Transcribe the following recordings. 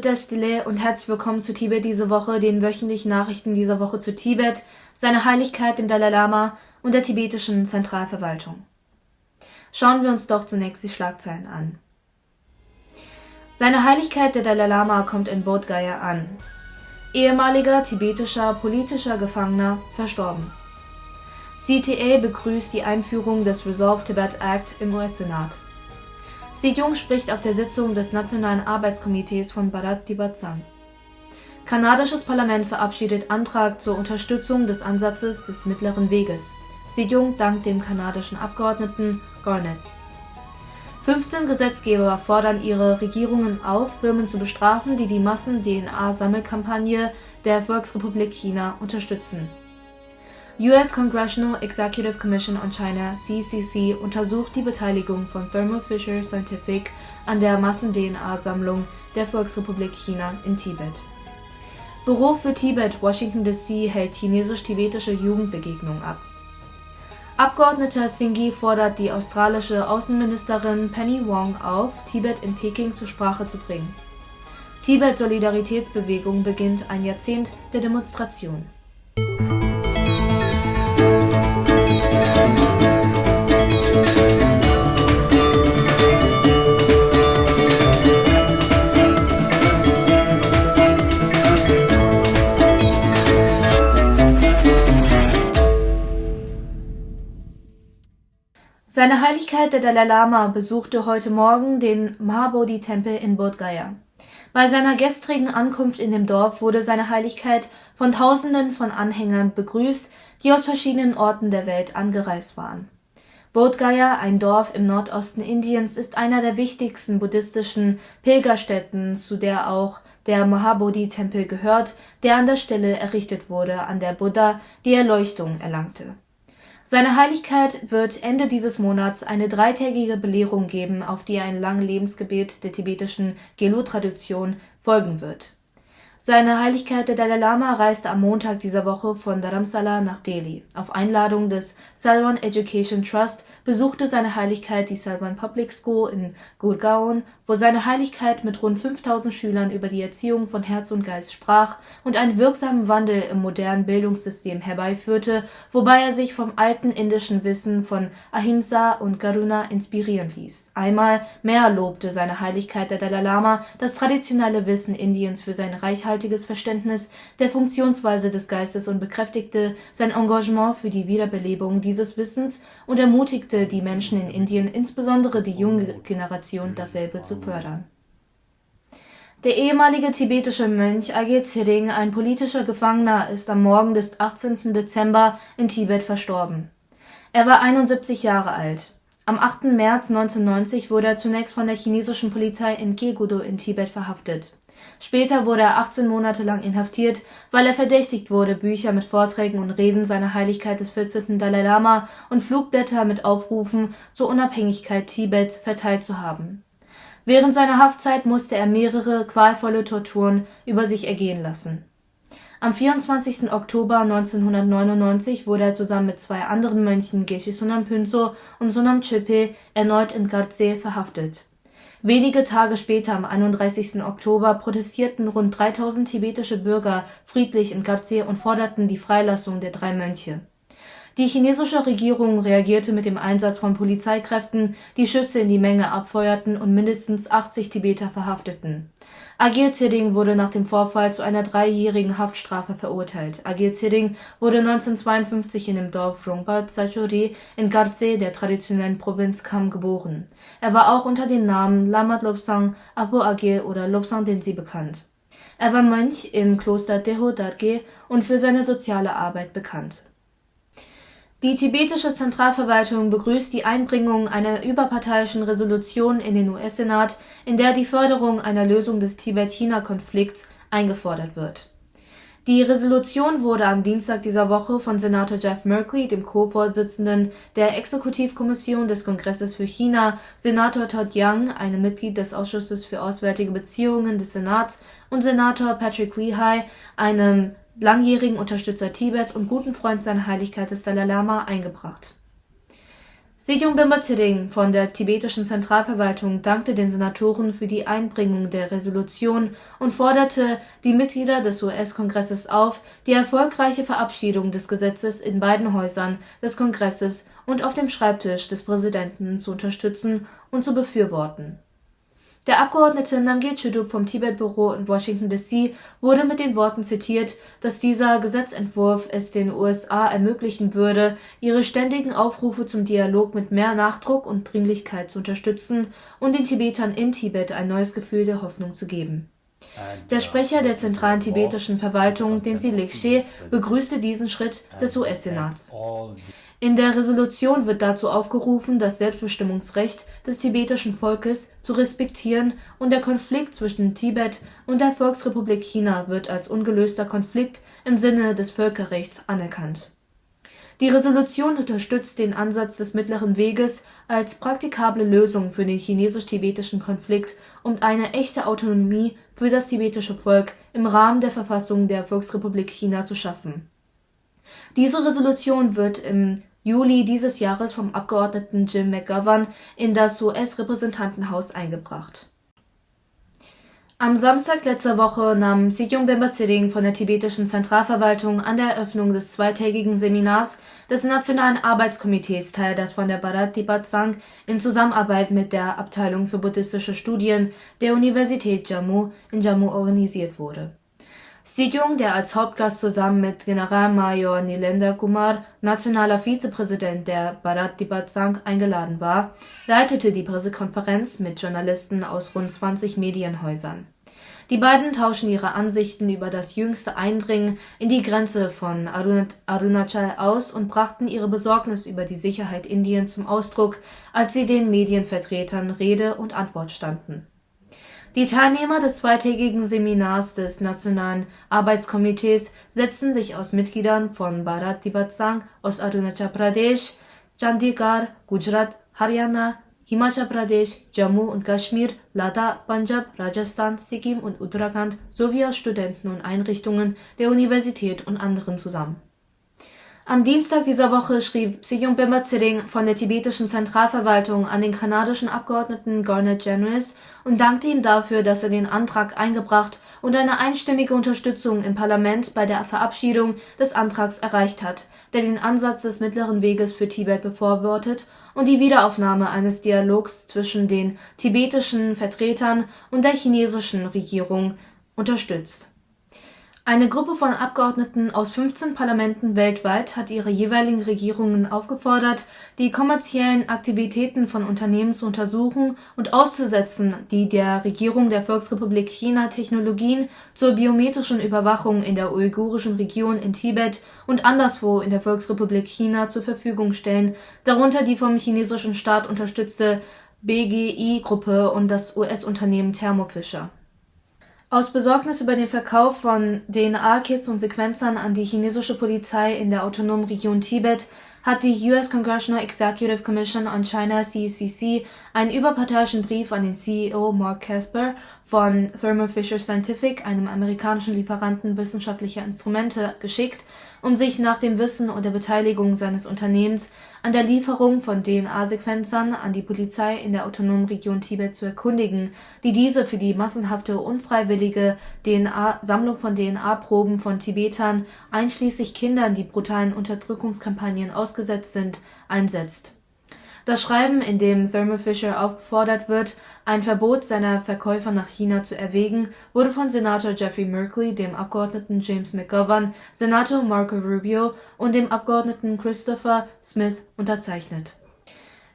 Stille und herzlich willkommen zu Tibet diese Woche, den wöchentlichen Nachrichten dieser Woche zu Tibet, seiner Heiligkeit, dem Dalai Lama und der tibetischen Zentralverwaltung. Schauen wir uns doch zunächst die Schlagzeilen an. Seine Heiligkeit, der Dalai Lama, kommt in Bodh Gaya an. Ehemaliger tibetischer politischer Gefangener verstorben. CTA begrüßt die Einführung des Resolve Tibet Act im US-Senat. Sejong spricht auf der Sitzung des Nationalen Arbeitskomitees von Bharat Dibadzan. Kanadisches Parlament verabschiedet Antrag zur Unterstützung des Ansatzes des Mittleren Weges. Sejong dankt dem kanadischen Abgeordneten Garnett. 15 Gesetzgeber fordern ihre Regierungen auf, Firmen zu bestrafen, die die Massen-DNA-Sammelkampagne der Volksrepublik China unterstützen. US Congressional Executive Commission on China (CCC) untersucht die Beteiligung von Thermo Fisher Scientific an der Massen-DNA-Sammlung der Volksrepublik China in Tibet. Büro für Tibet Washington D.C. hält chinesisch-tibetische Jugendbegegnung ab. Abgeordneter Singhi fordert die australische Außenministerin Penny Wong auf, Tibet in Peking zur Sprache zu bringen. Tibet-Solidaritätsbewegung beginnt ein Jahrzehnt der Demonstration. Seine Heiligkeit der Dalai Lama besuchte heute Morgen den Mahabodhi-Tempel in Bodh Gaya. Bei seiner gestrigen Ankunft in dem Dorf wurde seine Heiligkeit von Tausenden von Anhängern begrüßt, die aus verschiedenen Orten der Welt angereist waren. Bodh Gaya, ein Dorf im Nordosten Indiens, ist einer der wichtigsten buddhistischen Pilgerstätten, zu der auch der Mahabodhi-Tempel gehört, der an der Stelle errichtet wurde, an der Buddha die Erleuchtung erlangte. Seine Heiligkeit wird Ende dieses Monats eine 3-tägige Belehrung geben, auf die ein Langlebensgebet der tibetischen Gelug-Tradition folgen wird. Seine Heiligkeit der Dalai Lama reiste am Montag dieser Woche von Dharamsala nach Delhi. Auf Einladung des Salwan Education Trust besuchte seine Heiligkeit die Salwan Public School in Gurgaon, wo seine Heiligkeit mit rund 5000 Schülern über die Erziehung von Herz und Geist sprach und einen wirksamen Wandel im modernen Bildungssystem herbeiführte, wobei er sich vom alten indischen Wissen von Ahimsa und Karuna inspirieren ließ. Einmal mehr lobte seine Heiligkeit der Dalai Lama das traditionelle Wissen Indiens für sein reichhaltiges Verständnis der Funktionsweise des Geistes und bekräftigte sein Engagement für die Wiederbelebung dieses Wissens und ermutigte die Menschen in Indien, insbesondere die junge Generation, dasselbe zu fördern. Der ehemalige tibetische Mönch Agye Tsering, ein politischer Gefangener, ist am Morgen des 18. Dezember in Tibet verstorben. Er war 71 Jahre alt. Am 8. März 1990 wurde er zunächst von der chinesischen Polizei in Kaeguro in Tibet verhaftet. Später wurde er 18 Monate lang inhaftiert, weil er verdächtigt wurde, Bücher mit Vorträgen und Reden seiner Heiligkeit des 14. Dalai Lama und Flugblätter mit Aufrufen zur Unabhängigkeit Tibets verteilt zu haben. Während seiner Haftzeit musste er mehrere qualvolle Torturen über sich ergehen lassen. Am 24. Oktober 1999 wurde er zusammen mit 2 anderen Mönchen, Geshe Sonam Phunso und Sonam Chöpe, erneut in Gartse verhaftet. Wenige Tage später, am 31. Oktober, protestierten rund 3000 tibetische Bürger friedlich in Gartse und forderten die Freilassung der 3 Mönche. Die chinesische Regierung reagierte mit dem Einsatz von Polizeikräften, die Schüsse in die Menge abfeuerten und mindestens 80 Tibeter verhafteten. Agye Tsering wurde nach dem Vorfall zu einer 3-jährigen Haftstrafe verurteilt. Agye Tsering wurde 1952 in dem Dorf Rongpa Tsachori in Gartse, der traditionellen Provinz Kham, geboren. Er war auch unter den Namen Lama Lobsang Apo Agye oder Lobsang Denzi bekannt. Er war Mönch im Kloster Teho Darge und für seine soziale Arbeit bekannt. Die tibetische Zentralverwaltung begrüßt die Einbringung einer überparteiischen Resolution in den US-Senat, in der die Förderung einer Lösung des Tibet-China-Konflikts eingefordert wird. Die Resolution wurde am Dienstag dieser Woche von Senator Jeff Merkley, dem Co-Vorsitzenden der Exekutivkommission des Kongresses für China, Senator Todd Young, einem Mitglied des Ausschusses für Auswärtige Beziehungen des Senats, und Senator Patrick Leahy, einem langjährigen Unterstützer Tibets und guten Freund seiner Heiligkeit des Dalai Lama, eingebracht. Sejong Bemba-Tsering von der tibetischen Zentralverwaltung dankte den Senatoren für die Einbringung der Resolution und forderte die Mitglieder des US-Kongresses auf, die erfolgreiche Verabschiedung des Gesetzes in beiden Häusern des Kongresses und auf dem Schreibtisch des Präsidenten zu unterstützen und zu befürworten. Der Abgeordnete Namgye Chudup vom Tibet-Büro in Washington D.C. wurde mit den Worten zitiert, dass dieser Gesetzentwurf es den USA ermöglichen würde, ihre ständigen Aufrufe zum Dialog mit mehr Nachdruck und Dringlichkeit zu unterstützen und den Tibetern in Tibet ein neues Gefühl der Hoffnung zu geben. Der Sprecher der zentralen tibetischen Verwaltung, Dengsi Lekshe, begrüßte diesen Schritt des US-Senats. In der Resolution wird dazu aufgerufen, das Selbstbestimmungsrecht des tibetischen Volkes zu respektieren, und der Konflikt zwischen Tibet und der Volksrepublik China wird als ungelöster Konflikt im Sinne des Völkerrechts anerkannt. Die Resolution unterstützt den Ansatz des Mittleren Weges als praktikable Lösung für den chinesisch-tibetischen Konflikt und eine echte Autonomie für das tibetische Volk im Rahmen der Verfassung der Volksrepublik China zu schaffen. Diese Resolution wird im Juli dieses Jahres vom Abgeordneten Jim McGovern in das US-Repräsentantenhaus eingebracht. Am Samstag letzter Woche nahm Sejong Bemba-Tsering von der tibetischen Zentralverwaltung an der Eröffnung des zweitägigen Seminars des Nationalen Arbeitskomitees teil, das von der Bharat Dipatsang in Zusammenarbeit mit der Abteilung für buddhistische Studien der Universität Jammu in Jammu organisiert wurde. Sejong, der als Hauptgast zusammen mit Generalmajor Nilendra Kumar, nationaler Vizepräsident der Bharat Dipatsang, eingeladen war, leitete die Pressekonferenz mit Journalisten aus rund 20 Medienhäusern. Die beiden tauschen ihre Ansichten über das jüngste Eindringen in die Grenze von Arunachal aus und brachten ihre Besorgnis über die Sicherheit Indiens zum Ausdruck, als sie den Medienvertretern Rede und Antwort standen. Die Teilnehmer des zweitägigen Seminars des Nationalen Arbeitskomitees setzten sich aus Mitgliedern von Bharat Dipatsang aus Arunachal Pradesh, Chandigarh, Gujarat, Haryana, Himachal Pradesh, Jammu und Kashmir, Ladakh, Punjab, Rajasthan, Sikkim und Uttarakhand sowie aus Studenten und Einrichtungen der Universität und anderen zusammen. Am Dienstag dieser Woche schrieb Sejong Bemba-Tsering von der tibetischen Zentralverwaltung an den kanadischen Abgeordneten Garnet Jennress und dankte ihm dafür, dass er den Antrag eingebracht und eine einstimmige Unterstützung im Parlament bei der Verabschiedung des Antrags erreicht hat, der den Ansatz des Mittleren Weges für Tibet befürwortet und die Wiederaufnahme eines Dialogs zwischen den tibetischen Vertretern und der chinesischen Regierung unterstützt. Eine Gruppe von Abgeordneten aus 15 Parlamenten weltweit hat ihre jeweiligen Regierungen aufgefordert, die kommerziellen Aktivitäten von Unternehmen zu untersuchen und auszusetzen, die der Regierung der Volksrepublik China Technologien zur biometrischen Überwachung in der uigurischen Region in Tibet und anderswo in der Volksrepublik China zur Verfügung stellen, darunter die vom chinesischen Staat unterstützte BGI-Gruppe und das US-Unternehmen Thermo Fisher. Aus Besorgnis über den Verkauf von DNA-Kits und Sequenzern an die chinesische Polizei in der autonomen Region Tibet hat die US Congressional Executive Commission on China (CCC) einen überparteiischen Brief an den CEO Mark Casper von Thermo Fisher Scientific, einem amerikanischen Lieferanten wissenschaftlicher Instrumente, geschickt, um sich nach dem Wissen und der Beteiligung seines Unternehmens an der Lieferung von DNA-Sequenzern an die Polizei in der autonomen Region Tibet zu erkundigen, die diese für die massenhafte unfreiwillige Sammlung von DNA-Proben von Tibetern, einschließlich Kindern, die brutalen Unterdrückungskampagnen ausgesetzt sind, einsetzt. Das Schreiben, in dem Thermo Fisher aufgefordert wird, ein Verbot seiner Verkäufer nach China zu erwägen, wurde von Senator Jeffrey Merkley, dem Abgeordneten James McGovern, Senator Marco Rubio und dem Abgeordneten Christopher Smith unterzeichnet.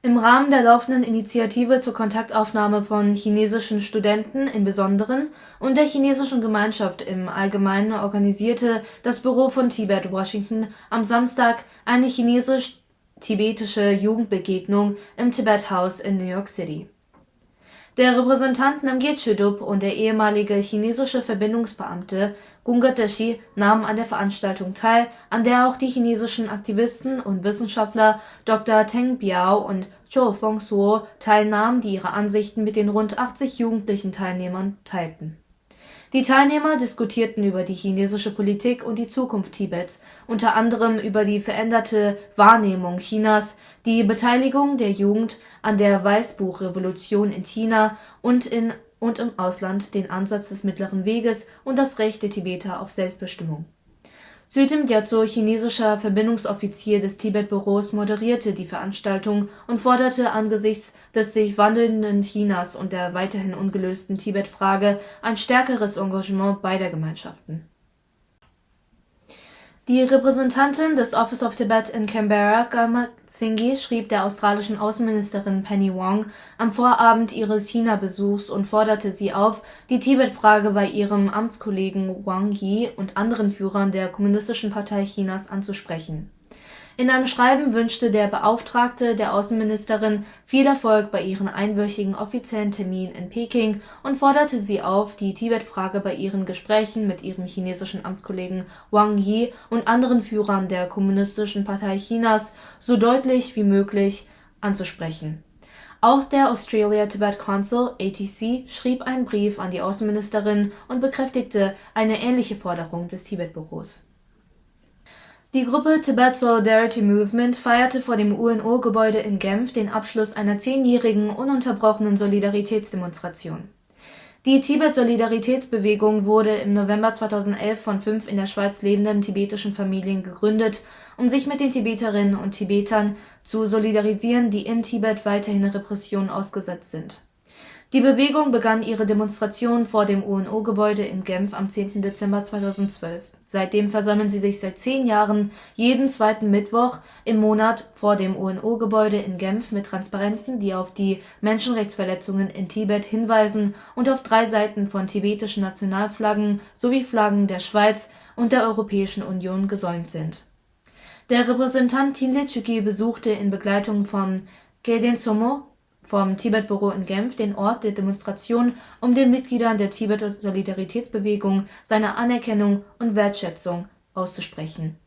Im Rahmen der laufenden Initiative zur Kontaktaufnahme von chinesischen Studenten im Besonderen und der chinesischen Gemeinschaft im Allgemeinen organisierte das Büro von Tibet Washington am Samstag eine chinesisch-tibetische Jugendbegegnung im Tibet House in New York City. Der Repräsentant Namgye Chudup und der ehemalige chinesische Verbindungsbeamte Gunga Deshi nahmen an der Veranstaltung teil, an der auch die chinesischen Aktivisten und Wissenschaftler Dr. Teng Biao und Zhou Fengsuo teilnahmen, die ihre Ansichten mit den rund 80 jugendlichen Teilnehmern teilten. Die Teilnehmer diskutierten über die chinesische Politik und die Zukunft Tibets, unter anderem über die veränderte Wahrnehmung Chinas, die Beteiligung der Jugend an der Weißbuchrevolution in China und im Ausland, den Ansatz des Mittleren Weges und das Recht der Tibeter auf Selbstbestimmung. Südim Gyatso, chinesischer Verbindungsoffizier des Tibet-Büros, moderierte die Veranstaltung und forderte angesichts des sich wandelnden Chinas und der weiterhin ungelösten Tibet-Frage ein stärkeres Engagement beider Gemeinschaften. Die Repräsentantin des Office of Tibet in Canberra, Galma Singhi, schrieb der australischen Außenministerin Penny Wong am Vorabend ihres China-Besuchs und forderte sie auf, die Tibet-Frage bei ihrem Amtskollegen Wang Yi und anderen Führern der Kommunistischen Partei Chinas anzusprechen. In einem Schreiben wünschte der Beauftragte der Außenministerin viel Erfolg bei ihrem einwöchigen offiziellen Termin in Peking und forderte sie auf, die Tibet-Frage bei ihren Gesprächen mit ihrem chinesischen Amtskollegen Wang Yi und anderen Führern der Kommunistischen Partei Chinas so deutlich wie möglich anzusprechen. Auch der Australia Tibet Council (ATC) schrieb einen Brief an die Außenministerin und bekräftigte eine ähnliche Forderung des Tibet-Büros. Die Gruppe Tibet Solidarity Movement feierte vor dem UNO-Gebäude in Genf den Abschluss einer 10-jährigen ununterbrochenen Solidaritätsdemonstration. Die Tibet-Solidaritätsbewegung wurde im November 2011 von 5 in der Schweiz lebenden tibetischen Familien gegründet, um sich mit den Tibeterinnen und Tibetern zu solidarisieren, die in Tibet weiterhin Repressionen ausgesetzt sind. Die Bewegung begann ihre Demonstration vor dem UNO-Gebäude in Genf am 10. Dezember 2012. Seitdem versammeln sie sich seit 10 Jahren jeden zweiten Mittwoch im Monat vor dem UNO-Gebäude in Genf mit Transparenten, die auf die Menschenrechtsverletzungen in Tibet hinweisen und auf 3 Seiten von tibetischen Nationalflaggen sowie Flaggen der Schweiz und der Europäischen Union gesäumt sind. Der Repräsentant Thinley Chüki besuchte in Begleitung von Gelden Somo vom Tibet-Büro in Genf den Ort der Demonstration, um den Mitgliedern der Tibet-Solidaritätsbewegung seine Anerkennung und Wertschätzung auszusprechen.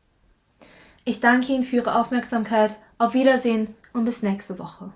Ich danke Ihnen für Ihre Aufmerksamkeit, auf Wiedersehen und bis nächste Woche.